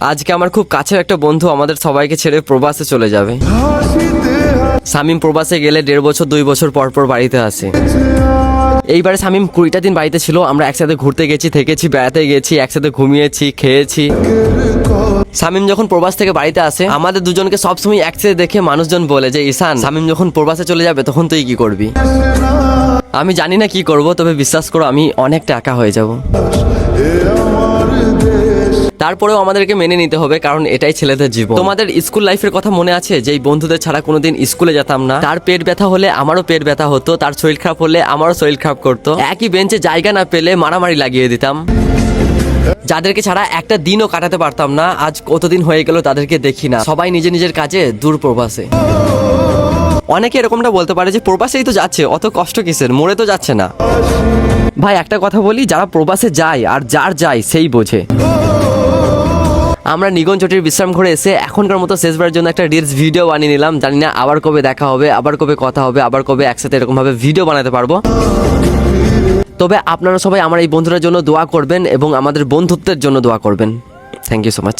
আজকে আমার খুব কাছের একটা বন্ধু আমাদের সবাইকে ছেড়ে প্রবাসে চলে যাবে। শামীম প্রবাসে গেলে 1.5 বছর 2 বছর পর পর বাড়িতে আসে। এইবারে শামীম 20টা দিন বাড়িতে ছিল। আমরা একসাথে ঘুরতে গেছি, থেকেছি, বেড়াতে গেছি, একসাথে ঘুমিয়েছি, খেয়েছি। শামীম যখন প্রবাস থেকে বাড়িতে আসে, আমাদের দুজনকে সবসময় একসাথে দেখে মানুষজন বলে যে ঈশান, শামীম যখন প্রবাসে চলে যাবে তখন তুই কি করবি? আমি জানি না কি করব, তবে বিশ্বাস করো আমি অনেকটা একা হয়ে যাব। তারপরেও আমাদেরকে মেনে নিতে হবে, কারণ এটাই ছেলেদের জীবন। তোমাদের স্কুল লাইফের কথা মনে আছে? যেই বন্ধুদের ছাড়া কোনোদিন স্কুলে যেতাম না। তার পেট ব্যথা হলে আমারও পেট ব্যথা হতো, তার শরীর খারাপ হলে আমারও শরীর খারাপ করতো। একই বেঞ্চে জায়গা না পেলে মারামারি লাগিয়ে দিতাম। যাদেরকে ছাড়া একটা দিনও কাটাতে পারতাম না, আজ কতদিন হয়ে গেল তাদেরকে দেখি না। সবাই নিজের নিজের কাজে দূর প্রবাসে। অনেকে এরকমটা বলতে পারে যে প্রবাসেই তো যাচ্ছে, অত কষ্ট কিসের, মরে তো যাচ্ছে না। ভাই একটা কথা বলি, যারা প্রবাসে যায় আর যার যায় সেই বোঝে। আমরা নিগন চটির বিশ্রাম ঘরে এসে এখনকার মতো শেষবারের জন্য একটা রিলস ভিডিও বানিয়ে নিলাম। জানি না আবার কবে দেখা হবে, আবার কবে কথা হবে, আবার কবে একসাথে এরকম ভাবে ভিডিও বানাতে পারবো। তবে আপনারা সবাই আমার এই বন্ধুদের জন্য দোয়া করবেন এবং আমাদের বন্ধুত্বের জন্য দোয়া করবেন। Thank you so much.